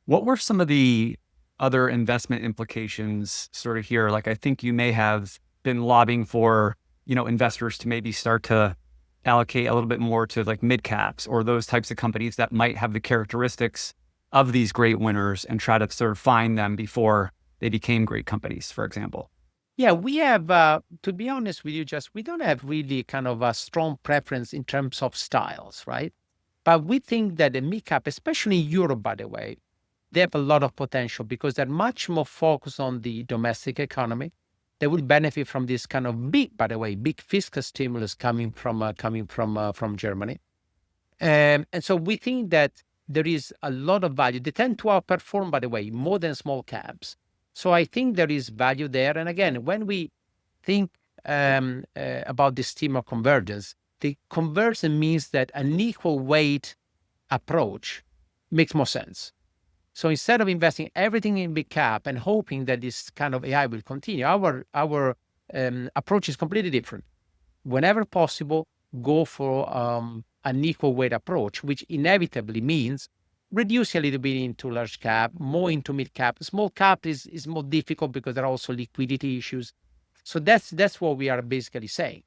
What were some of the other investment implications sort of here? Like, I think you may have been lobbying for, investors to maybe start to allocate a little bit more to like mid caps or those types of companies that might have the characteristics of these great winners and try to sort of find them before they became great companies, for example. Yeah, we have, to be honest with you, we don't have really kind of a strong preference in terms of styles, right? But we think that the mid cap, especially in Europe, by the way, they have a lot of potential because they're much more focused on the domestic economy. They will benefit from this kind of big, by the way, big fiscal stimulus coming from Germany. And so we think that there is a lot of value. They tend to outperform, by the way, more than small caps. So I think there is value there. And again, when we think about this theme of convergence, the convergence means that an equal weight approach makes more sense. So instead of investing everything in big cap and hoping that this kind of AI will continue, our approach is completely different. Whenever possible, go for an equal weight approach, which inevitably means reduce a little bit into large cap, more into mid cap. Small cap is more difficult because there are also liquidity issues. So that's what we are basically saying.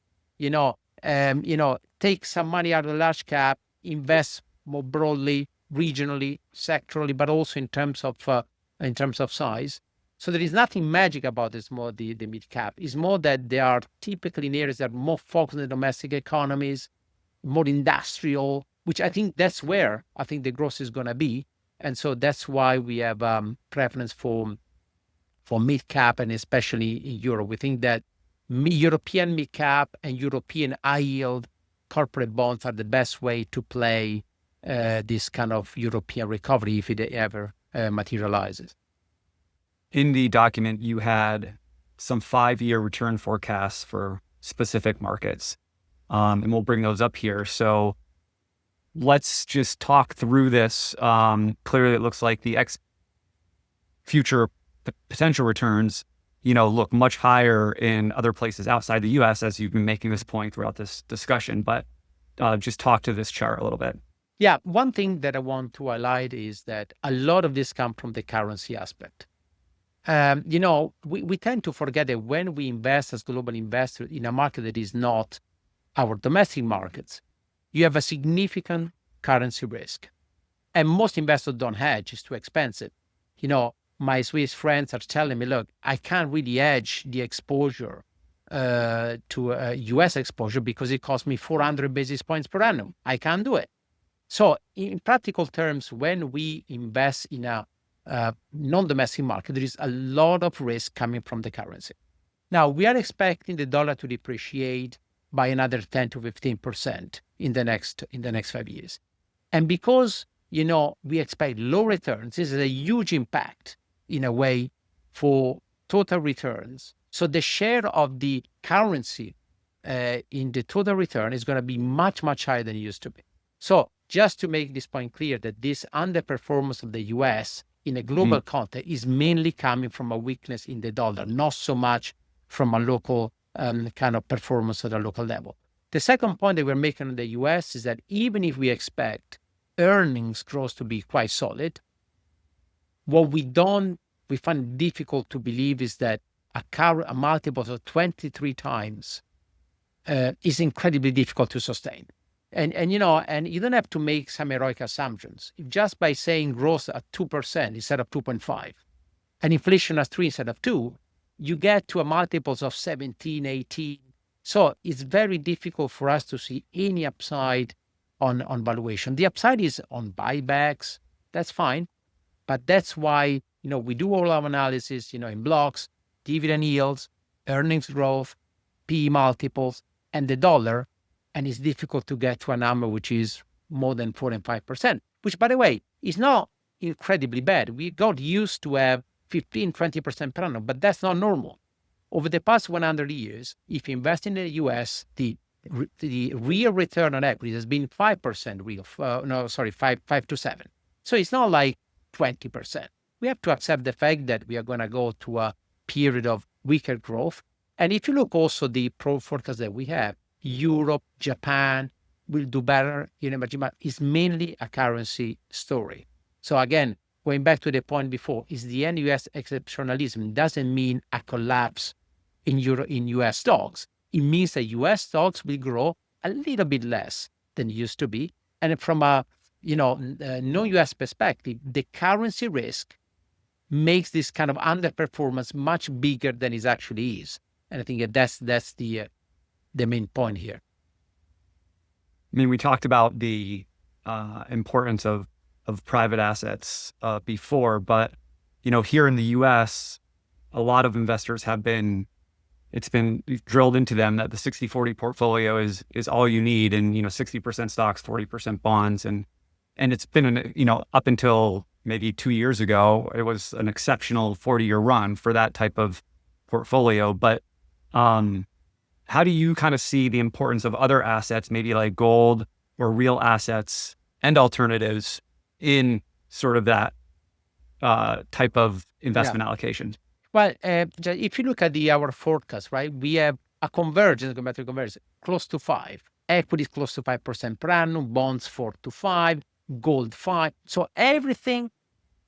Take some money out of the large cap, invest more broadly, regionally, sectorally, but also in terms of size. So there is nothing magic about this, more the mid cap. It's more that they are typically in areas that are more focused on the domestic economies, more industrial, which I think that's where I think the growth is going to be. And so that's why we have preference for mid cap, and especially in Europe. We think that European mid cap and European high yield corporate bonds are the best way to play this kind of European recovery if it ever materializes. In the document, you had some 5-year return forecasts for specific markets, and we'll bring those up here. So let's just talk through this. Clearly, it looks like the future potential returns, look much higher in other places outside the U.S., as you've been making this point throughout this discussion. But just talk to this chart a little bit. Yeah, one thing that I want to highlight is that a lot of this comes from the currency aspect. We tend to forget that when we invest as global investors in a market that is not our domestic markets, you have a significant currency risk. And most investors don't hedge, it's too expensive. My Swiss friends are telling me, look, I can't really hedge the exposure to US exposure because it costs me 400 basis points per annum. I can't do it. So in practical terms, when we invest in a non-domestic market, there is a lot of risk coming from the currency. Now, we are expecting the dollar to depreciate by another 10 to 15% in the next 5 years. And because, we expect low returns, this is a huge impact in a way for total returns. So the share of the currency in the total return is going to be much, much higher than it used to be. So just to make this point clear, that this underperformance of the US in a global context is mainly coming from a weakness in the dollar, not so much from a local kind of performance at a local level. The second point that we're making in the US is that even if we expect earnings growth to be quite solid, what we find difficult to believe is that a multiple of 23 times is incredibly difficult to sustain. And you don't have to make some heroic assumptions. If just by saying growth at 2% instead of 2.5, and inflation at 3 instead of 2, you get to a multiples of 17, 18. So it's very difficult for us to see any upside on valuation. The upside is on buybacks. That's fine. But that's why, we do all our analysis, in blocks, dividend yields, earnings growth, PE multiples, and the dollar. And it's difficult to get to a number which is more than 4 and 5%, which, by the way, is not incredibly bad. We got used to have 15, 20% per annum, but that's not normal. Over the past 100 years, if you invest in the US, the real return on equity has been 5% 5 to 7. So it's not like 20%. We have to accept the fact that we are going to go to a period of weaker growth. And if you look also the forecast that we have, Europe, Japan will do better in emerging markets. It's mainly a currency story. So again, going back to the point before, is the end US exceptionalism doesn't mean a collapse in US stocks. It means that US stocks will grow a little bit less than it used to be. And from a non-US perspective, the currency risk makes this kind of underperformance much bigger than it actually is. And I think that's the main point here. I mean, we talked about the importance of private assets before, but here in the U.S., a lot of investors it's been drilled into them that the 60-40 portfolio is all you need, and 60% stocks, 40% bonds, and it's been up until maybe 2 years ago, it was an exceptional 40-year run for that type of portfolio. But how do you kind of see the importance of other assets, maybe like gold or real assets and alternatives in sort of that type of investment allocation? Well, if you look at our forecast, right, we have a convergence, going back to convergence, close to 5. Equities close to 5% per annum, bonds 4 to 5, gold 5. So everything,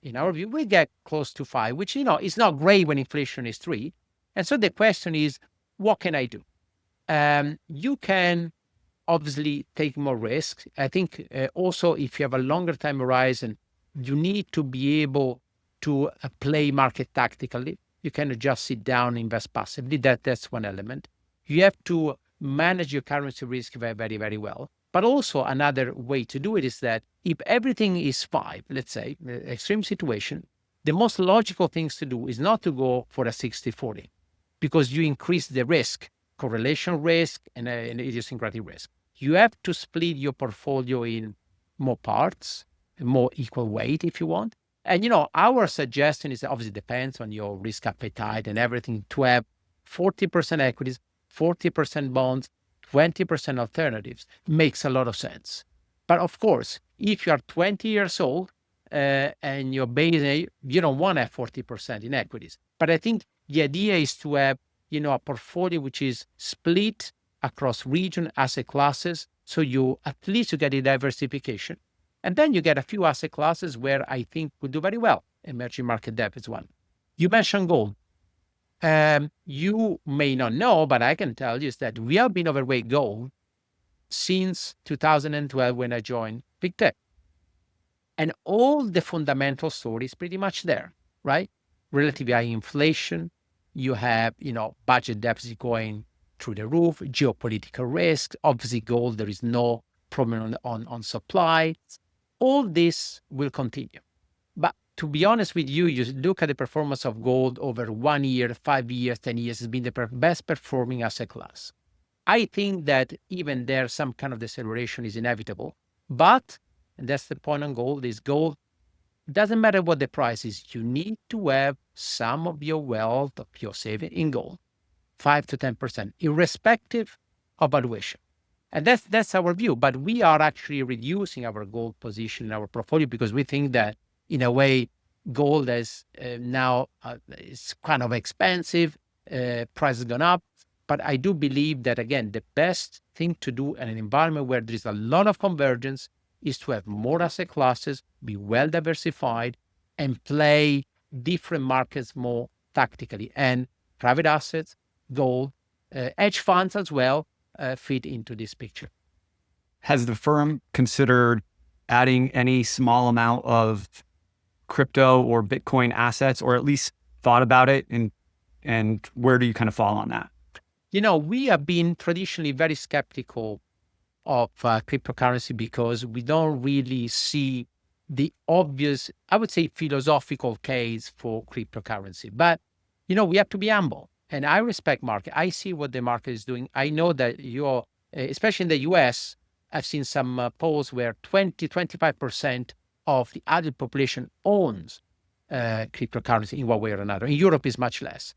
in our view, we get close to 5, which, is not great when inflation is 3. And so the question is, what can I do? You can obviously take more risks. I think also if you have a longer time horizon, you need to be able to play market tactically. You cannot just sit down and invest passively. That's one element. You have to manage your currency risk very, very, very well. But also another way to do it is that if everything is 5, let's say, extreme situation, the most logical things to do is not to go for a 60-40, because you increase the risk, correlation risk and idiosyncratic risk. You have to split your portfolio in more parts, more equal weight if you want. And, our suggestion is obviously depends on your risk appetite and everything, to have 40% equities, 40% bonds, 20% alternatives. Makes a lot of sense. But of course, if you are 20 years old and your base, you don't want to have 40% in equities. But I think the idea is to have, a portfolio which is split across region, asset classes. So at least you get a diversification. And then you get a few asset classes where I think will do very well. Emerging market debt is one. You mentioned gold. You may not know, but I can tell you is that we have been overweight gold since 2012 when I joined Pictet. And all the fundamental story is pretty much there, right? Relatively high inflation. You have, budget deficit going through the roof, geopolitical risk. Obviously, gold, there is no problem on supply. All this will continue. But to be honest with you, you look at the performance of gold over 1 year, 5 years, 10 years, it's been the best performing asset class. I think that even there, some kind of deceleration is inevitable. But, and that's the point on gold, is gold, doesn't matter what the price is, you need to have some of your wealth, of your saving in gold, 5 to 10%, irrespective of valuation. And that's our view. But we are actually reducing our gold position in our portfolio because we think that, in a way, gold is now it's kind of expensive, price has gone up. But I do believe that, again, the best thing to do in an environment where there is a lot of convergence is to have more asset classes, be well diversified, and play different markets more tactically. And private assets, gold, hedge funds as well, fit into this picture. Has the firm considered adding any small amount of crypto or Bitcoin assets, or at least thought about it? And where do you kind of fall on that? We have been traditionally very skeptical of cryptocurrency because we don't really see the obvious, I would say, philosophical case for cryptocurrency. But, we have to be humble. And I respect market. I see what the market is doing. I know that especially in the US, I've seen some polls where 25% of the adult population owns cryptocurrency in one way or another. In Europe, is much less.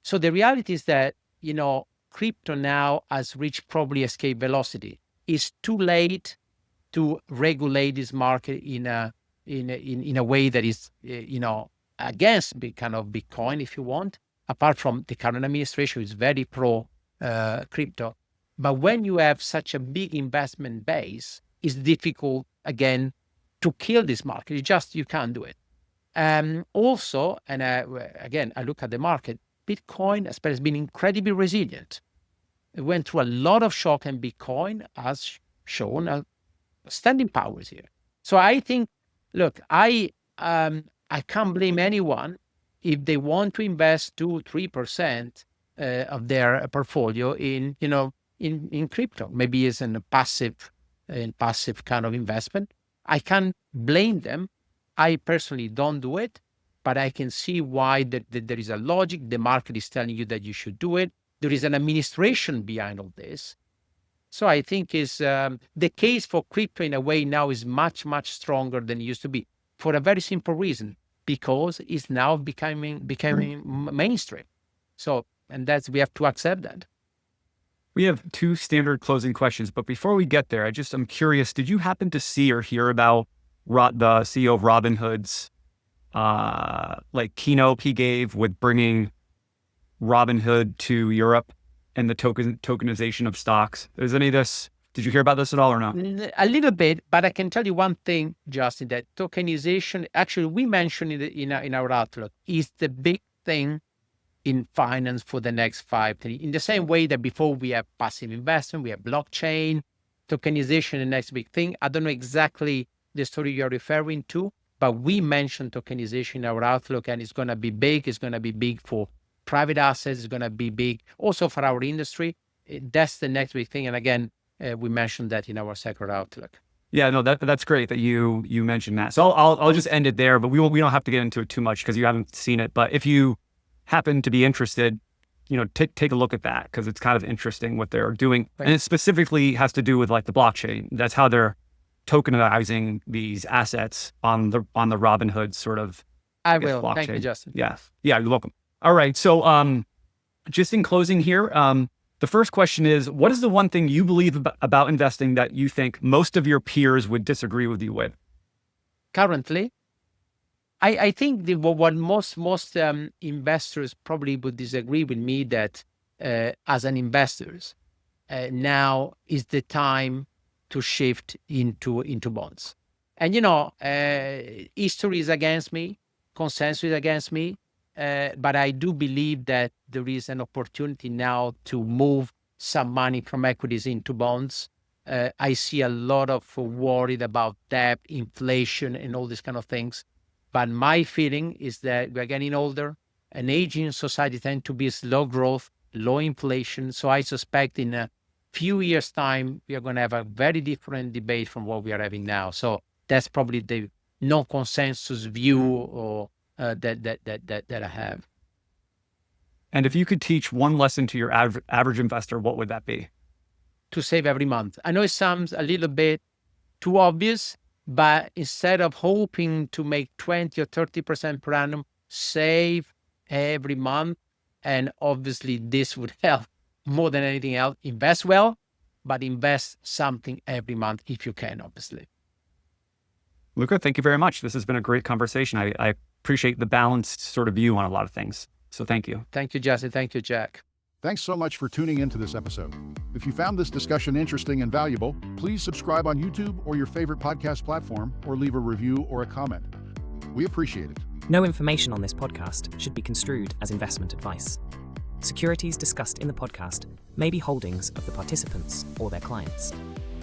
So the reality is that, crypto now has reached probably escape velocity. It's too late to regulate this market in a way that is, against kind of Bitcoin, if you want. Apart from the current administration, is very pro crypto. But when you have such a big investment base, it's difficult, again, to kill this market. You can't do it. Also, and again, I look at the market, Bitcoin has been incredibly resilient. It went through a lot of shock, and Bitcoin has shown standing powers here. So I think, look, I can't blame anyone if they want to invest 2-3% of their portfolio in crypto, maybe as a passive kind of investment. I can't blame them. I personally don't do it, but I can see why that there is a logic. The market is telling you that you should do it. There is an administration behind all this. So I think the case for crypto in a way now is much, much stronger than it used to be for a very simple reason, because it's now becoming mainstream. So, and we have to accept that. We have two standard closing questions, but before we get there, I'm curious, did you happen to see or hear about the CEO of Robinhood's keynote he gave with bringing Robinhood to Europe and the tokenization of stocks? Is any of this, did you hear about this at all or not? A little bit, but I can tell you one thing, Justin, that tokenization, actually we mentioned it in our outlook, is the big thing in finance for the next 5 to 10 years. In the same way that before we have passive investment, we have blockchain, tokenization, the next big thing. I don't know exactly the story you're referring to, but we mentioned tokenization in our outlook, and it's going to be big. It's going to be big for private assets. It's going to be big also for our industry. That's the next big thing. And again, we mentioned that in our sector outlook. Yeah, no, that's great that you mentioned that. So I'll just end it there, but we don't have to get into it too much because you haven't seen it. But if you happen to be interested, take a look at that because it's kind of interesting what they're doing. Right. And it specifically has to do with like the blockchain. That's how they're tokenizing these assets on the Robinhood sort of Blockchain. Thank you, Justin. Yeah, you're welcome. All right. So just in closing here, the first question is, what is the one thing you believe about investing that you think most of your peers would disagree with you with? Currently, I think what most investors probably would disagree with me that as an investors, now is the time to shift into bonds. And history is against me, consensus is against me, but I do believe that there is an opportunity now to move some money from equities into bonds. I see a lot of worried about debt, inflation, and all these kind of things. But my feeling is that we're getting older. An aging society tends to be slow growth, low inflation. So I suspect in a few years' time, we are going to have a very different debate from what we are having now. So that's probably the non-consensus view or that I have. And if you could teach one lesson to your average investor, what would that be? To save every month. I know it sounds a little bit too obvious, but instead of hoping to make 20 or 30% per annum, save every month. And obviously this would help more than anything else. Invest well, but invest something every month if you can, obviously. Luca, thank you very much. This has been a great conversation. I appreciate the balanced sort of view on a lot of things. So thank you. Thank you, Justin. Thank you, Jack. Thanks so much for tuning into this episode. If you found this discussion interesting and valuable, please subscribe on YouTube or your favorite podcast platform, or leave a review or a comment. We appreciate it. No information on this podcast should be construed as investment advice. Securities discussed in the podcast may be holdings of the participants or their clients.